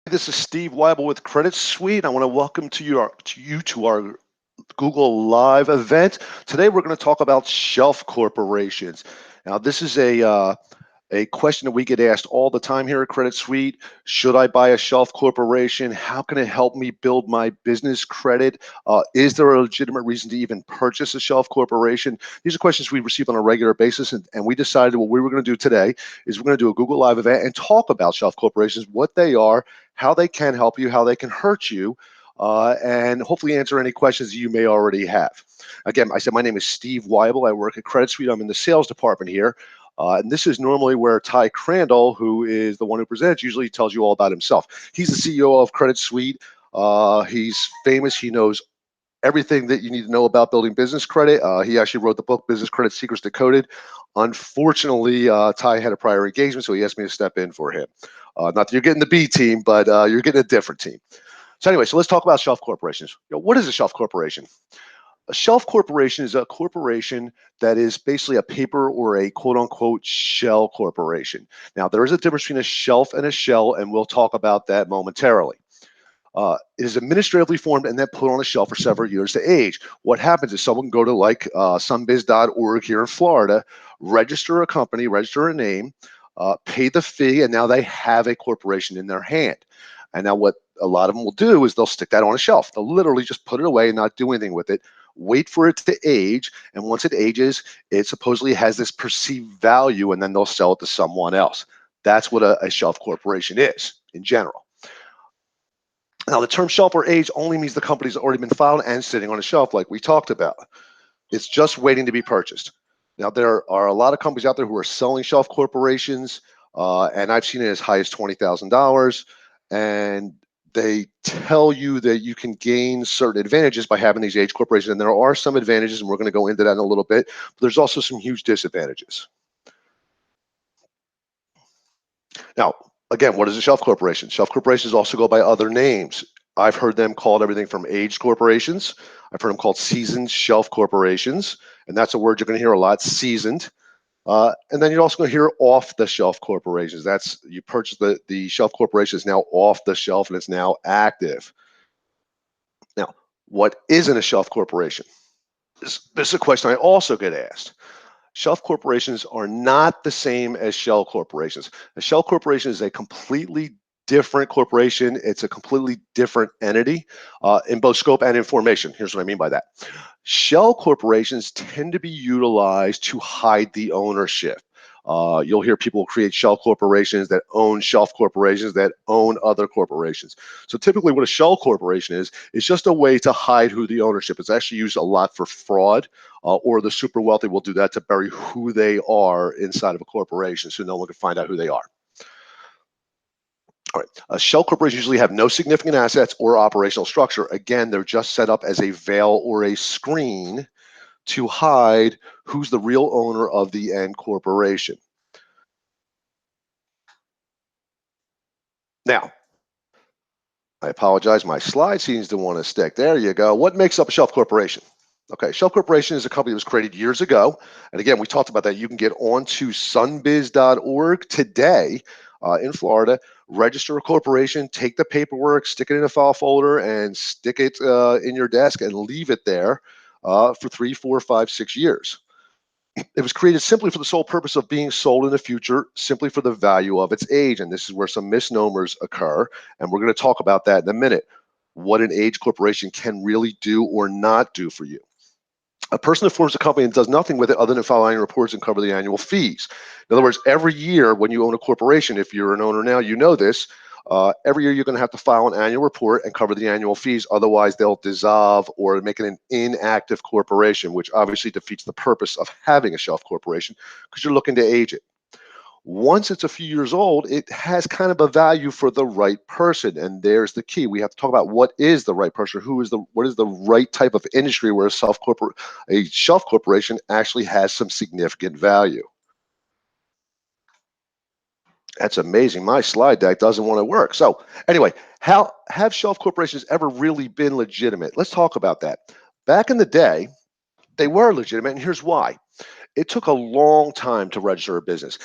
This is Steve Weibel with Credit Suite. I want to welcome you to our Google Live event. Today we're going to talk about shelf corporations. Now this is a question that we get asked all the time here at Credit Suite. Should I buy a shelf corporation? How can it help me build my business credit? Is there a legitimate reason to even purchase a shelf corporation? These are questions we receive on a regular basis, and we decided what we were going to do today is we're going to do a Google Live event and talk about shelf corporations, what they are, how they can help you, how they can hurt you, and hopefully answer any questions you may already have. Again, I said my name is Steve Weibel. I work at Credit Suite. I'm in the sales department here. And this is normally where Ty Crandall, who is the one who presents, usually tells you all about himself. He's the CEO of Credit Suite. He's famous. He knows everything that you need to know about building business credit. He actually wrote the book, Business Credit Secrets Decoded. Unfortunately, Ty had a prior engagement, so he asked me to step in for him. Not that you're getting the B team, but you're getting a different team. So anyway, so let's talk about shelf corporations. What is a shelf corporation? A shelf corporation is a corporation that is basically a paper or a quote unquote shell corporation. Now, there is a difference between a shelf and a shell, and we'll talk about that momentarily. It is administratively formed and then put on a shelf for several years to age. What happens is someone can go to like sunbiz.org here in Florida, register a company, register a name, pay the fee, and now they have a corporation in their hand. And now what a lot of them will do is they'll stick that on a shelf. They'll literally just put it away and not do anything with it, wait for it to age, and once it ages, it supposedly has this perceived value, and then they'll sell it to someone else. That's what a shelf corporation is in general. Now, the term shelf or age only means the company's already been filed and sitting on a shelf like we talked about. It's just waiting to be purchased. Now, there are a lot of companies out there who are selling shelf corporations, and I've seen it as high as $20,000, and they tell you that you can gain certain advantages by having these age corporations, and there are some advantages, and we're going to go into that in a little bit, but there's also some huge disadvantages. Now, again, what is a shelf corporation? Shelf corporations also go by other names. I've heard them called everything from age corporations. I've heard them called seasoned shelf corporations, and that's a word you're going to hear a lot, seasoned. And then you're also going to hear off-the-shelf corporations. That's you purchase the shelf corporation is now off the shelf and it's now active. Now, what isn't a shelf corporation? This is a question I also get asked. Shelf corporations are not the same as shell corporations. A shell corporation is a completely different corporation. It's a completely different entity in both scope and in formation. Here's what I mean by that. Shell corporations tend to be utilized to hide the ownership. You'll hear people create shell corporations that own shelf corporations that own other corporations. So typically what a shell corporation is just a way to hide who the ownership is. It's actually used a lot for fraud, or the super wealthy will do that to bury who they are inside of a corporation so no one can find out who they are. All right. Shell corporations usually have no significant assets or operational structure. Again, they're just set up as a veil or a screen to hide who's the real owner of the end corporation. Now, I apologize, my slide seems to want to stick. There you go. What makes up a shelf corporation? Okay, shelf corporation is a company that was created years ago. And again, we talked about that. You can get onto sunbiz.org today in Florida, register a corporation, take the paperwork, stick it in a file folder, and stick it in your desk and leave it there for 3, 4, 5, 6 years. It was created simply for the sole purpose of being sold in the future, simply for the value of its age. And this is where some misnomers occur. And we're going to talk about that in a minute. What an age corporation can really do or not do for you. A person that forms a company and does nothing with it other than file annual reports and cover the annual fees. In other words, every year when you own a corporation, if you're an owner now, you know this, every year you're going to have to file an annual report and cover the annual fees. Otherwise, they'll dissolve or make it an inactive corporation, which obviously defeats the purpose of having a shelf corporation because you're looking to age it. Once it's a few years old, it has kind of a value for the right person. And there's the key. We have to talk about what is the right person, what is the right type of industry where a shelf corporation actually has some significant value. That's amazing. My slide deck doesn't want to work. So anyway, how have shelf corporations ever really been legitimate? Let's talk about that. Back in the day, they were legitimate, and here's why. It took a long time to register a business.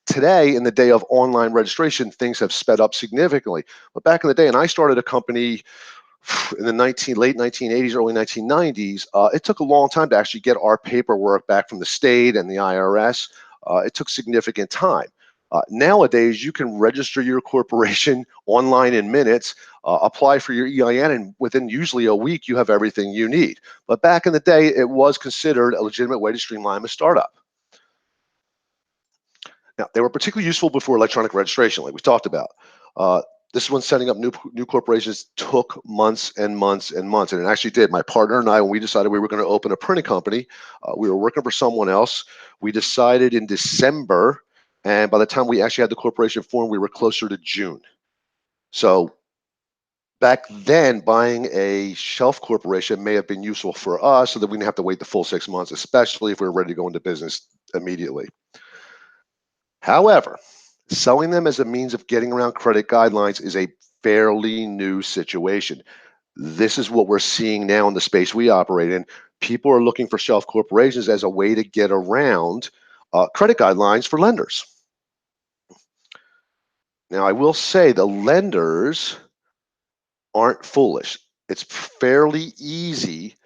today, in the day of online registration, things have sped up significantly. But back in the day, and I started a company in the late 1980s, early 1990s, it took a long time to actually get our paperwork back from the state and the IRS. It took significant time. Nowadays, you can register your corporation online in minutes, apply for your EIN, and within usually a week, you have everything you need. But back in the day, it was considered a legitimate way to streamline a startup. Now, they were particularly useful before electronic registration, like we talked about. This is when setting up new corporations took months and months and months, and it actually did. My partner and I, when we decided we were going to open a printing company, we were working for someone else. We decided in December, and by the time we actually had the corporation formed, we were closer to June. So back then, buying a shelf corporation may have been useful for us so that we didn't have to wait the full 6 months, especially if we were ready to go into business immediately. However, selling them as a means of getting around credit guidelines is a fairly new situation. This is what we're seeing now in the space we operate in. People are looking for shelf corporations as a way to get around credit guidelines for lenders. Now, I will say the lenders aren't foolish. It's fairly easy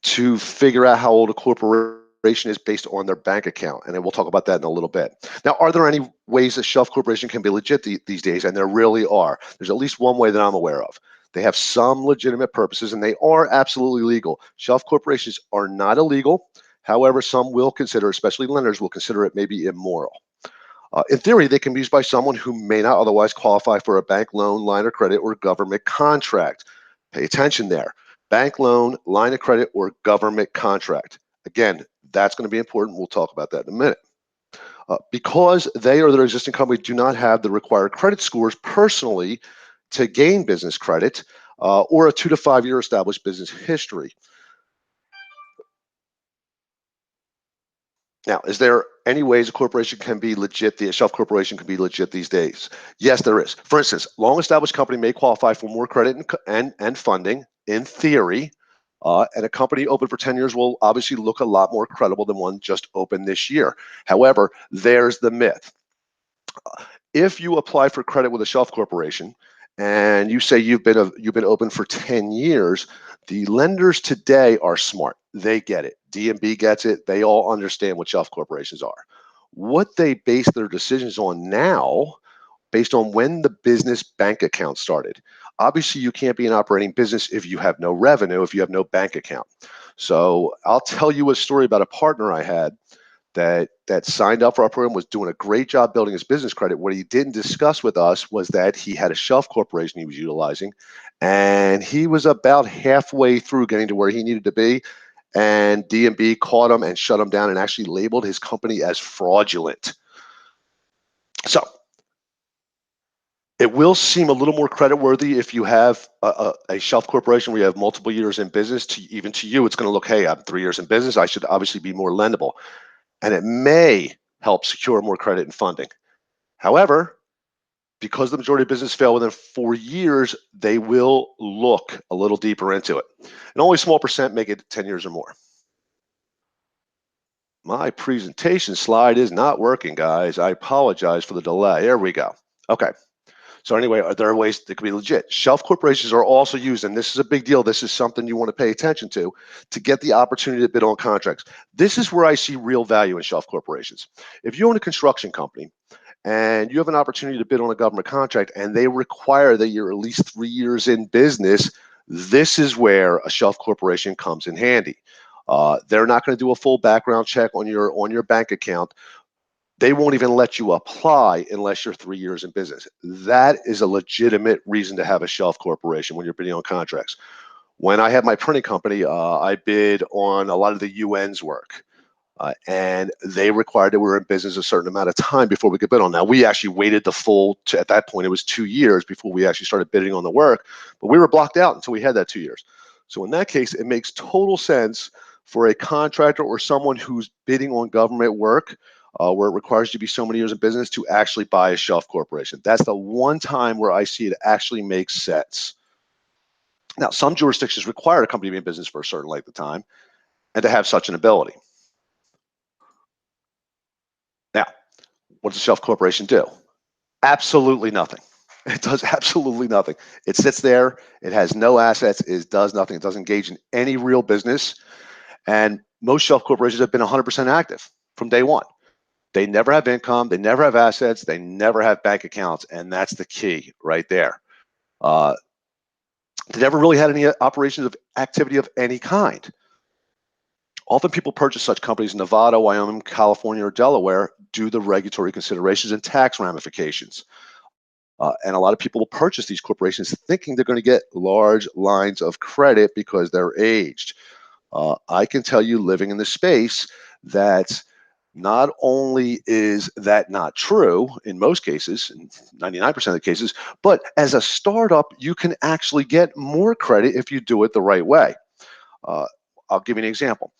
to figure out how old a corporation is based on their bank account, and then we'll talk about that in a little bit. Now, are there any ways a shelf corporation can be legit these days? And there really are. There's at least one way that I'm aware of. They have some legitimate purposes, and they are absolutely legal. Shelf corporations are not illegal. However, some will consider, especially lenders, will consider it maybe immoral. In theory, they can be used by someone who may not otherwise qualify for a bank loan, line of credit, or government contract. Pay attention there. Bank loan, line of credit, or government contract. Again, that's going to be important. We'll talk about that in a minute. Because they or their existing company do not have the required credit scores personally to gain business credit or a 2 to 5 year established business history. Now, is there any ways a corporation can be legit, a shelf corporation can be legit these days? Yes, there is. For instance, long-established company may qualify for more credit and funding, in theory, and a company open for 10 years will obviously look a lot more credible than one just opened this year. However, there's the myth. If you apply for credit with a shelf corporation and you say you've been open for 10 years, the lenders today are smart. They get it. D&B gets it. They all understand what shelf corporations are. What they base their decisions on now, based on when the business bank account started. Obviously, you can't be an operating business if you have no revenue, if you have no bank account. So I'll tell you a story about a partner I had that signed up for our program, was doing a great job building his business credit. What he didn't discuss with us was that he had a shelf corporation he was utilizing, and he was about halfway through getting to where he needed to be, and D&B caught him and shut him down and actually labeled his company as fraudulent. So it will seem a little more creditworthy if you have a shelf corporation where you have multiple years in business. Even to you, it's going to look, hey, I'm 3 years in business. I should obviously be more lendable. And it may help secure more credit and funding. However, because the majority of business fail within 4 years, they will look a little deeper into it. And only a small percent make it 10 years or more. My presentation slide is not working, guys. I apologize for the delay. There we go. Okay. So anyway, there are ways that can be legit. Shelf corporations are also used, and this is a big deal. This is something you want to pay attention to get the opportunity to bid on contracts. This is where I see real value in shelf corporations. If you own a construction company and you have an opportunity to bid on a government contract and they require that you're at least 3 years in business, this is where a shelf corporation comes in handy. They're not going to do a full background check on your bank account. They won't even let you apply unless you're 3 years in business. That is a legitimate reason to have a shelf corporation when you're bidding on contracts. When I had my printing company, I bid on a lot of the UN's work, and they required that we were in business a certain amount of time before we could bid on. Now, we actually waited the full, at that point, it was 2 years before we actually started bidding on the work, but we were blocked out until we had that 2 years. So in that case, it makes total sense for a contractor or someone who's bidding on government work where it requires you to be so many years in business to actually buy a shelf corporation. That's the one time where I see it actually makes sense. Now, some jurisdictions require a company to be in business for a certain length of time and to have such an ability. Now, What does a shelf corporation do? Absolutely nothing. It does absolutely nothing. It sits there. It has no assets. It does nothing. It doesn't engage in any real business. And most shelf corporations have been 100% active from day one. They never have income. They never have assets. They never have bank accounts. And that's the key right there. They never really had any operations of activity of any kind. Often people purchase such companies in Nevada, Wyoming, California, or Delaware due to the regulatory considerations and tax ramifications. And a lot of people will purchase these corporations thinking they're going to get large lines of credit because they're aged. I can tell you, living in the space, that not only is that not true in most cases, in 99% of the cases, but as a startup, you can actually get more credit if you do it the right way. I'll give you an example.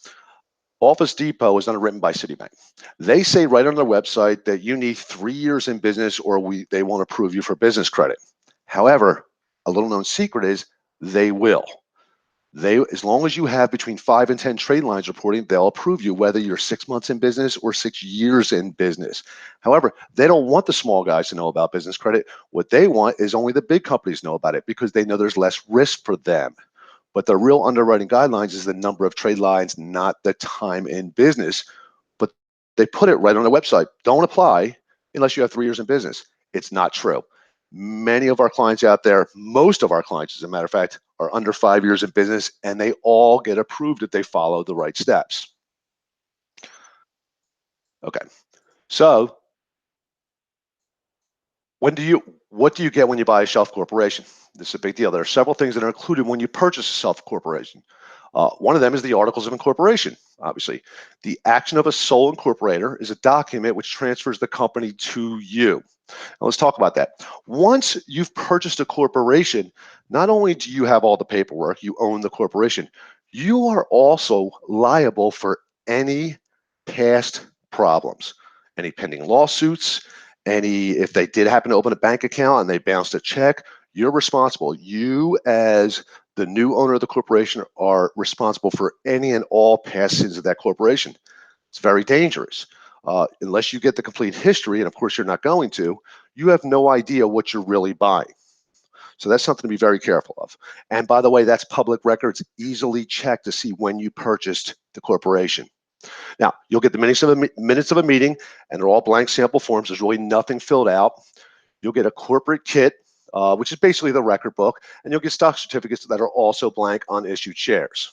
Office Depot is underwritten by Citibank. They say right on their website that you need 3 years in business or they won't approve you for business credit. However, a little known secret is they will. As long as you have between 5 and 10 trade lines reporting, they'll approve you whether you're 6 months in business or 6 years in business. However, they don't want the small guys to know about business credit. What they want is only the big companies know about it because they know there's less risk for them. But the real underwriting guidelines is the number of trade lines, not the time in business. But they put it right on the website. Don't apply unless you have 3 years in business. It's not true. Many of our clients out there, most of our clients, as a matter of fact, are under 5 years in business, and they all get approved if they follow the right steps. Okay, so what do you get when you buy a shelf corporation? This is a big deal. There are several things that are included when you purchase a shelf corporation. One of them is the articles of incorporation. Obviously, the action of a sole incorporator is a document which transfers the company to you. Now let's talk about that. Once you've purchased a corporation, not only do you have all the paperwork, you own the corporation, you are also liable for any past problems, any pending lawsuits, if they did happen to open a bank account and they bounced a check, you're responsible. You, as the new owner of the corporation, are responsible for any and all past sins of that corporation. It's very dangerous. Unless you get the complete history, and of course you're not going to, you have no idea what you're really buying. So that's something to be very careful of. And by the way, that's public records, easily checked to see when you purchased the corporation. Now, you'll get the minutes of a meeting, and they're all blank sample forms. There's really nothing filled out. You'll get a corporate kit, which is basically the record book, and you'll get stock certificates that are also blank on issued shares.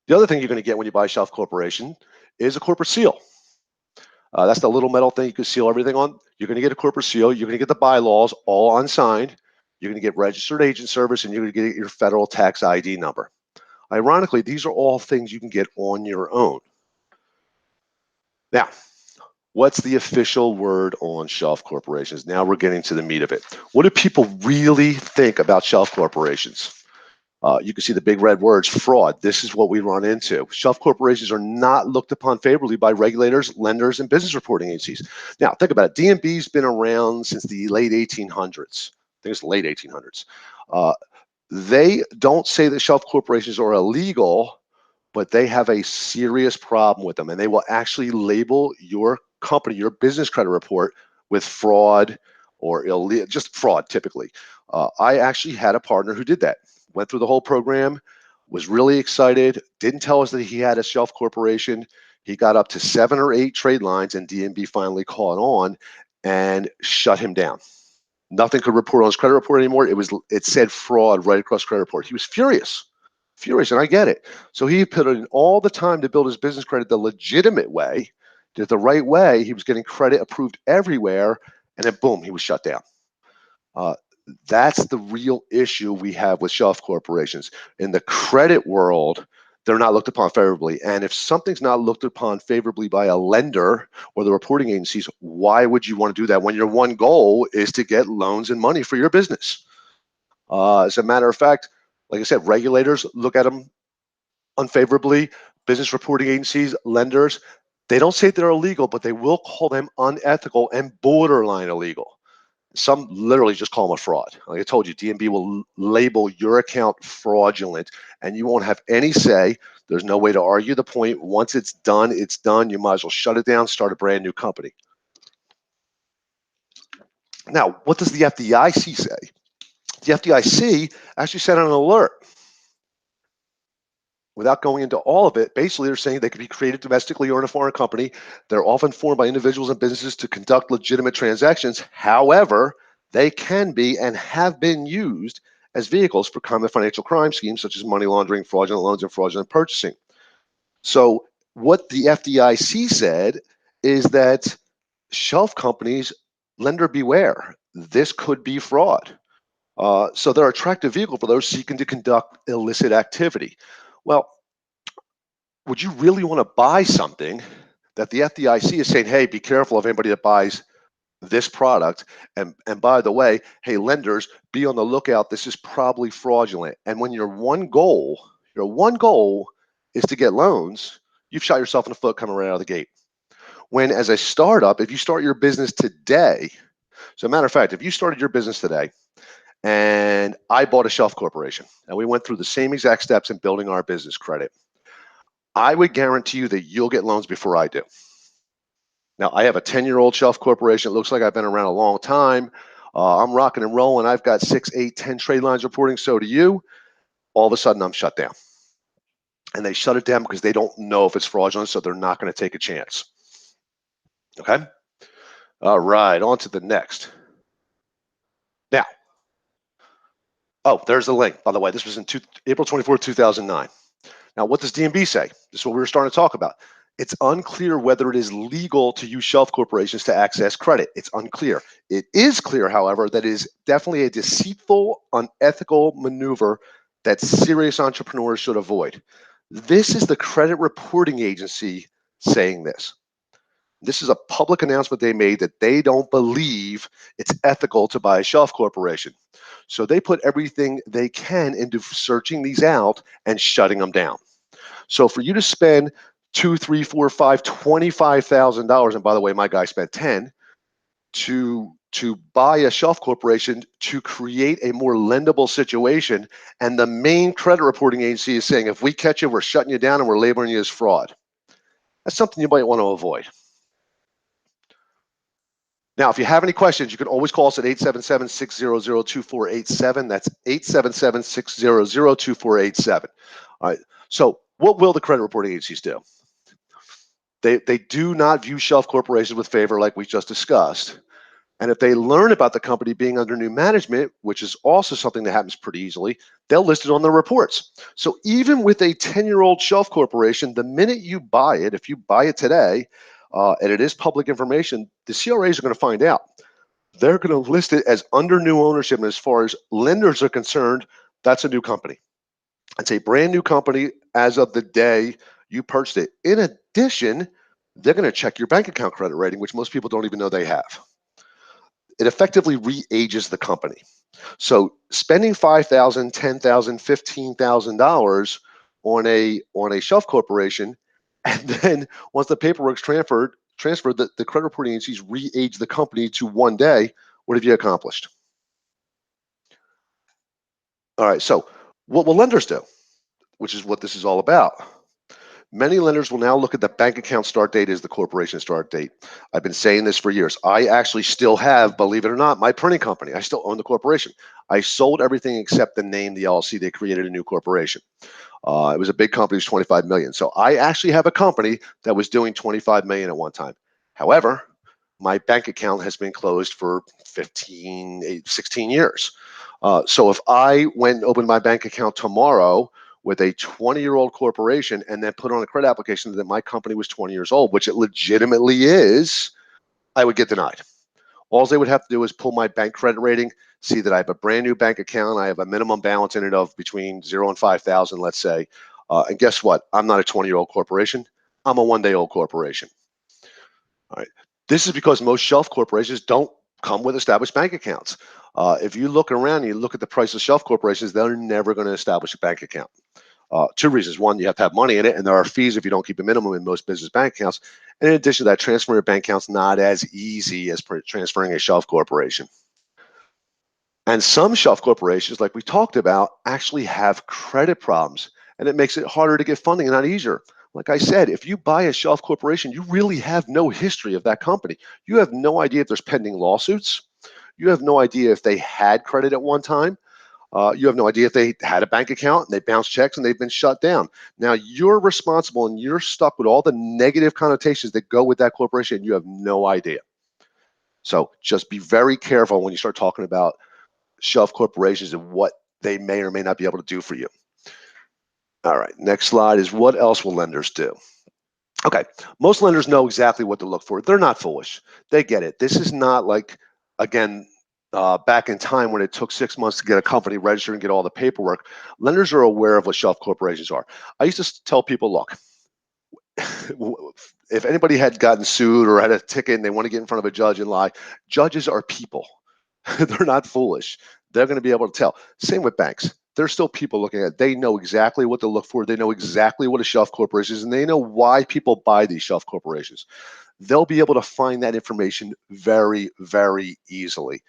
The other thing you're going to get when you buy a shelf corporation is a corporate seal. That's the little metal thing you can seal everything on. You're going to get a corporate seal. You're going to get the bylaws all unsigned. You're going to get registered agent service, and you're going to get your federal tax ID number. Ironically, these are all things you can get on your own. Now, what's the official word on shelf corporations? Now we're getting to the meat of it. What do people really think about shelf corporations? You can see the big red words, fraud. This is what we run into. Shelf corporations are not looked upon favorably by regulators, lenders, and business reporting agencies. Now, think about it. DMB's been around since the late 1800s. I think it's the late 1800s. They don't say that shelf corporations are illegal, but they have a serious problem with them, and they will actually label your company, your business credit report, with fraud or illegal, just fraud typically. I actually had a partner who did that. Went through the whole program, was really excited, didn't tell us that he had a shelf corporation. He got up to 7 or 8 trade lines, and DMB finally caught on and shut him down. Nothing could report on his credit report anymore. It said fraud right across credit report. He was furious, and I get it. So he put in all the time to build his business credit the legitimate way, did it the right way. He was getting credit approved everywhere, and then boom, he was shut down. That's the real issue we have with shelf corporations. In the credit world, they're not looked upon favorably. And if something's not looked upon favorably by a lender or the reporting agencies, why would you want to do that when your one goal is to get loans and money for your business? As a matter of fact, like I said, regulators look at them unfavorably. Business reporting agencies, lenders, they don't say they're illegal, but they will call them unethical and borderline illegal. Some literally just call them a fraud. Like I told you, DMB will label your account fraudulent, and you won't have any say. There's no way to argue the point. Once it's done, it's done. You might as well shut it down, start a brand new company. Now, what does the FDIC say? The FDIC actually sent out an alert. Without going into all of it, basically they're saying they could be created domestically or in a foreign company. They're often formed by individuals and businesses to conduct legitimate transactions. However, they can be and have been used as vehicles for common financial crime schemes such as money laundering, fraudulent loans, and fraudulent purchasing. So what the FDIC said is that shelf companies, lender beware, this could be fraud. So they're an attractive vehicle for those seeking to conduct illicit activity. Well, would you really want to buy something that the FDIC is saying, hey, be careful of anybody that buys this product? And by the way, hey, lenders, be on the lookout. This is probably fraudulent. And when your one goal is to get loans, you've shot yourself in the foot coming right out of the gate. When as a startup, if you start your business today, so matter of fact, if you started your business today and I bought a shelf corporation and we went through the same exact steps in building our business credit, I would guarantee you that you'll get loans before I do. Now, I have a 10-year-old shelf corporation. It looks like I've been around a long time. I'm rocking and rolling. I've got 6, 8, 10 trade lines reporting. So do you. All of a sudden, I'm shut down. And they shut it down because they don't know if it's fraudulent, so they're not going to take a chance. Okay? All right, on to the next. Now, oh, there's the link. By the way, this was in April 24, 2009. Now, what does DNB say? This is what we were starting to talk about. It's unclear whether it is legal to use shelf corporations to access credit. It's unclear. It is clear, however, that it is definitely a deceitful, unethical maneuver that serious entrepreneurs should avoid. This is the credit reporting agency saying this. This is a public announcement they made that they don't believe it's ethical to buy a shelf corporation. So they put everything they can into searching these out and shutting them down. So for you to spend $2, $3, $4, $5, $25,000, and by the way, my guy spent 10 to buy a shelf corporation to create a more lendable situation, and the main credit reporting agency is saying, if we catch you, we're shutting you down and we're labeling you as fraud. That's something you might want to avoid. Now, if you have any questions, you can always call us at 877-600-2487. That's 877-600-2487. All right. So what will the credit reporting agencies do? They do not view shelf corporations with favor like we just discussed. And if they learn about the company being under new management, which is also something that happens pretty easily, they'll list it on their reports. So even with a 10-year-old shelf corporation, the minute you buy it, if you buy it today, and it is public information, the CRAs are going to find out. They're going to list it as under new ownership. And as far as lenders are concerned, that's a new company. It's a brand new company as of the day you purchased it. In addition, they're going to check your bank account credit rating, which most people don't even know they have. It effectively re-ages the company. So spending $5,000, $10,000, $15,000 on a shelf corporation, and then once the paperwork's transferred, the credit reporting agencies re-age the company to one day. What have you accomplished? All right, so what will lenders do? Which is what this is all about. Many lenders will now look at the bank account start date as the corporation start date. I've been saying this for years. I actually still have, believe it or not, my printing company. I still own the corporation. I sold everything except the name, the LLC. They created a new corporation. It was a big company, it was 25 million. So I actually have a company that was doing 25 million at one time. However, my bank account has been closed for 16 years. So if I went and opened my bank account tomorrow with a 20-year-old corporation and then put on a credit application that my company was 20 years old, which it legitimately is, I would get denied. All they would have to do is pull my bank credit rating, see that I have a brand new bank account, I have a minimum balance in it of between 0 and 5,000, let's say. And guess what? I'm not a 20-year-old corporation. I'm a one-day-old corporation. All right. This is because most shelf corporations don't come with established bank accounts. If you look around and you look at the price of shelf corporations, they're never going to establish a bank account. Two reasons. One, you have to have money in it, and there are fees if you don't keep a minimum in most business bank accounts. And in addition to that, transferring a bank account's not as easy as transferring a shelf corporation. And some shelf corporations, like we talked about, actually have credit problems. and it makes it harder to get funding and not easier. Like I said, if you buy a shelf corporation, you really have no history of that company. You have no idea if there's pending lawsuits. You have no idea if they had credit at one time. You have no idea if they had a bank account and they bounced checks and they've been shut down. Now you're responsible and you're stuck with all the negative connotations that go with that corporation. And you have no idea. So just be very careful when you start talking about shelf corporations and what they may or may not be able to do for you. All right, next slide is what else will lenders do? Okay, most lenders know exactly what to look for. They're not foolish. They get it. This is not like, again, back in time when it took 6 months to get a company registered and get all the paperwork. Lenders are aware of what shelf corporations are. I used to tell people, look, if anybody had gotten sued or had a ticket and they want to get in front of a judge and lie, judges are people. They're not foolish. They're going to be able to tell. Same with banks. There's still people looking at it. They know exactly what to look for. They know exactly what a shelf corporation is, and they know why people buy these shelf corporations. They'll be able to find that information very, very easily.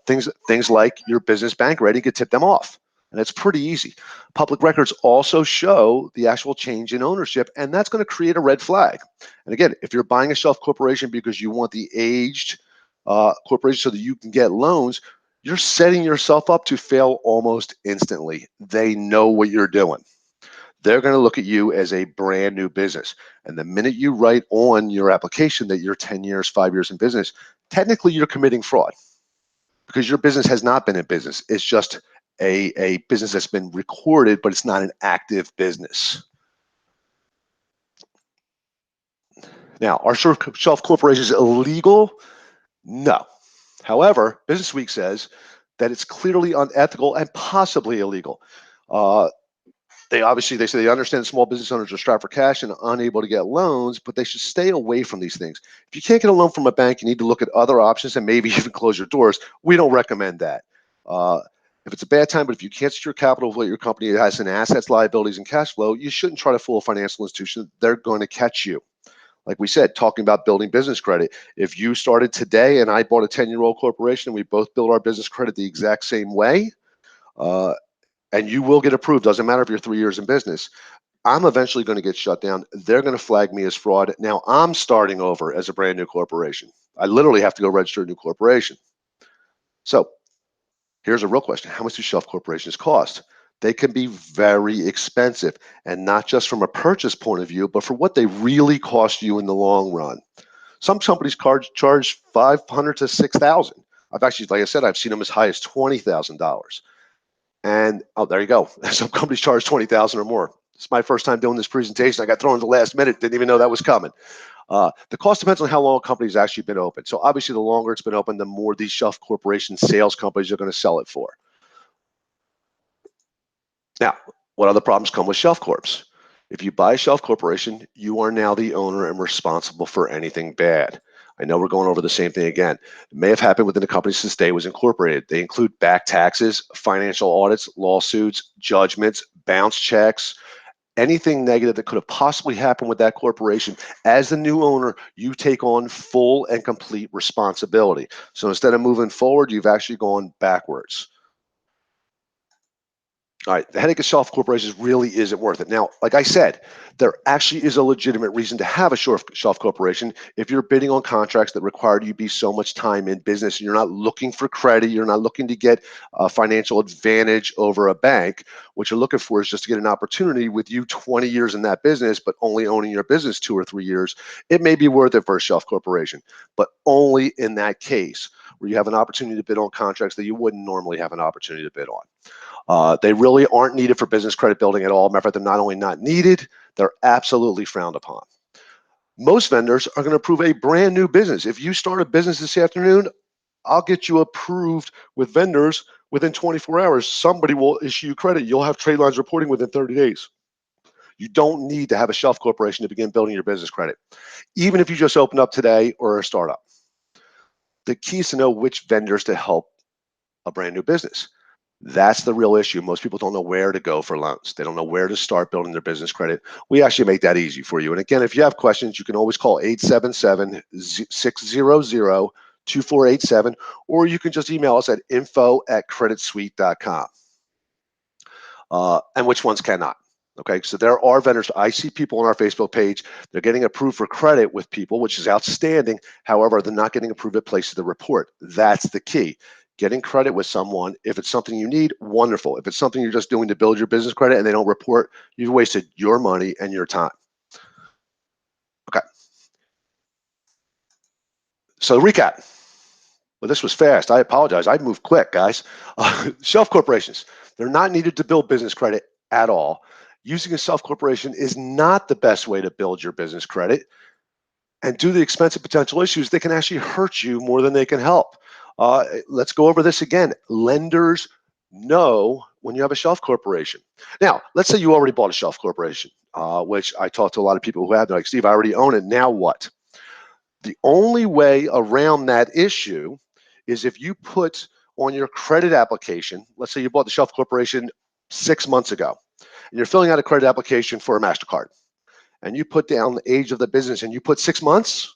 Things like your business bank rating could tip them off, and it's pretty easy. Public records also show the actual change in ownership, and that's going to create a red flag. And again, if you're buying a shelf corporation because you want the aged corporation so that you can get loans, you're setting yourself up to fail almost instantly. They know what you're doing. They're going to look at you as a brand new business. And the minute you write on your application that you're 10 years, 5 years in business, technically you're committing fraud because your business has not been in business. It's just a business that's been recorded, but it's not an active business. Now, are shelf corporations illegal? No. However, Businessweek says that it's clearly unethical and possibly illegal. They say they understand small business owners are strapped for cash and unable to get loans, but they should stay away from these things. If you can't get a loan from a bank, you need to look at other options and maybe even close your doors. We don't recommend that. If it's a bad time, but if you can't secure capital with your company has in assets, liabilities, and cash flow, you shouldn't try to fool a financial institution. They're going to catch you. Like we said, talking about building business credit. If you started today and I bought a 10-year-old corporation and we both built our business credit the exact same way, and you will get approved, doesn't matter if you're 3 years in business, I'm eventually going to get shut down. They're going to flag me as fraud. Now I'm starting over as a brand new corporation. I literally have to go register a new corporation. So here's a real question. How much do shelf corporations cost? They can be very expensive, and not just from a purchase point of view, but for what they really cost you in the long run. Some companies charge $500 to $6,000. I've actually, like I said, I've seen them as high as $20,000. And oh, there you go. Some companies charge $20,000 or more. It's my first time doing this presentation. I got thrown in the last minute. Didn't even know that was coming. The cost depends on how long a company's actually been open. So obviously, the longer it's been open, the more these shelf corporation sales companies are going to sell it for. Now, what other problems come with shelf corps? If you buy a shelf corporation, you are now the owner and responsible for anything bad. I know we're going over the same thing again. It may have happened within the company since the day it was incorporated. They include back taxes, financial audits, lawsuits, judgments, bounce checks, anything negative that could have possibly happened with that corporation. As the new owner, you take on full and complete responsibility. So instead of moving forward, you've actually gone backwards. All right, the headache of shelf corporations really isn't worth it. Now, like I said, there actually is a legitimate reason to have a shelf corporation if you're bidding on contracts that require you be so much time in business and you're not looking for credit, you're not looking to get a financial advantage over a bank. What you're looking for is just to get an opportunity with you 20 years in that business, but only owning your business 2 or 3 years. It may be worth it for a shelf corporation, but only in that case where you have an opportunity to bid on contracts that you wouldn't normally have an opportunity to bid on. They really aren't needed for business credit building at all. Matter of fact, they're not only not needed, they're absolutely frowned upon. Most vendors are going to approve a brand new business. If you start a business this afternoon, I'll get you approved with vendors within 24 hours. Somebody will issue you credit. You'll have trade lines reporting within 30 days. You don't need to have a shelf corporation to begin building your business credit, even if you just opened up today or a startup. The key is to know which vendors to help a brand new business. That's the real issue. Most people don't know where to go for loans. They don't know where to start building their business credit. We actually make that easy for you. And again, if you have questions, you can always call 877-600-2487, or you can just email us at info@creditsuite.com. And which ones cannot? Okay, so there are vendors. I see people on our Facebook page, they're getting approved for credit with people, which is outstanding. However, they're not getting approved at Place of the Report. That's the key. Getting credit with someone, if it's something you need, wonderful. If it's something you're just doing to build your business credit and they don't report, you've wasted your money and your time. Okay, so recap. Well, this was fast. I apologize. I moved quick, guys. Shelf corporations, they're not needed to build business credit at all. Using a self corporation is not the best way to build your business credit. And due to the expensive potential issues, they can actually hurt you more than they can help. Let's go over this again. Lenders know when you have a shelf corporation. Now, let's say you already bought a shelf corporation, which I talked to a lot of people who have. They're like, Steve, I already own it. Now what? The only way around that issue is if you put on your credit application, let's say you bought the shelf corporation 6 months ago, and you're filling out a credit application for a MasterCard, and you put down the age of the business and you put 6 months,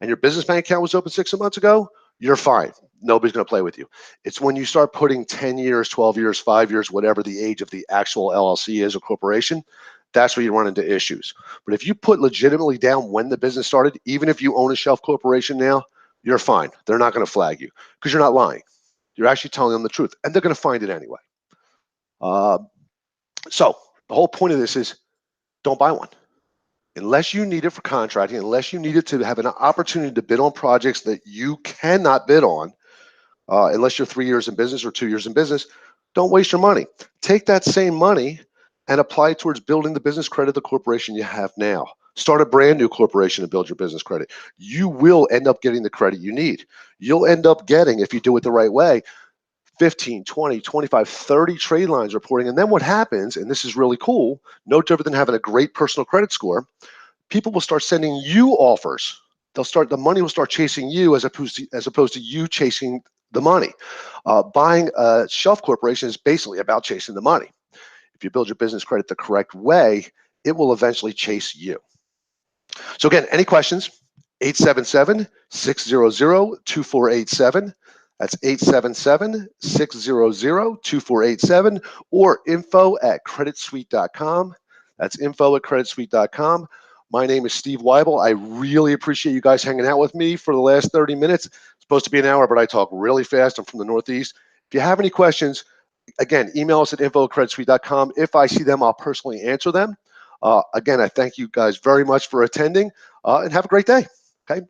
and your business bank account was open 6 months ago, you're fine. Nobody's going to play with you. It's when you start putting 10 years, 12 years, 5 years, whatever the age of the actual LLC is or corporation, that's where you run into issues. But if you put legitimately down when the business started, even if you own a shelf corporation now, you're fine. They're not going to flag you because you're not lying. You're actually telling them the truth, and they're going to find it anyway. So the whole point of this is don't buy one. Unless you need it for contracting, unless you need it to have an opportunity to bid on projects that you cannot bid on, unless you're 3 years in business or 2 years in business, don't waste your money. Take that same money and apply it towards building the business credit of the corporation you have now. Start a brand new corporation and build your business credit. You will end up getting the credit you need. You'll end up getting, if you do it the right way, 15, 20, 25, 30 trade lines reporting. And then what happens, and this is really cool, no different than having a great personal credit score, people will start sending you offers. The money will start chasing you as opposed to you chasing the money. Buying a shelf corporation is basically about chasing the money. If you build your business credit the correct way, it will eventually chase you. So again, any questions? 877-600-2487. That's 877-600-2487 or info@creditsuite.com. That's info@creditsuite.com. My name is Steve Weibel. I really appreciate you guys hanging out with me for the last 30 minutes. It's supposed to be an hour, but I talk really fast. I'm from the Northeast. If you have any questions, again, email us at info@creditsuite.com. If I see them, I'll personally answer them. Again, I thank you guys very much for attending and have a great day. Okay.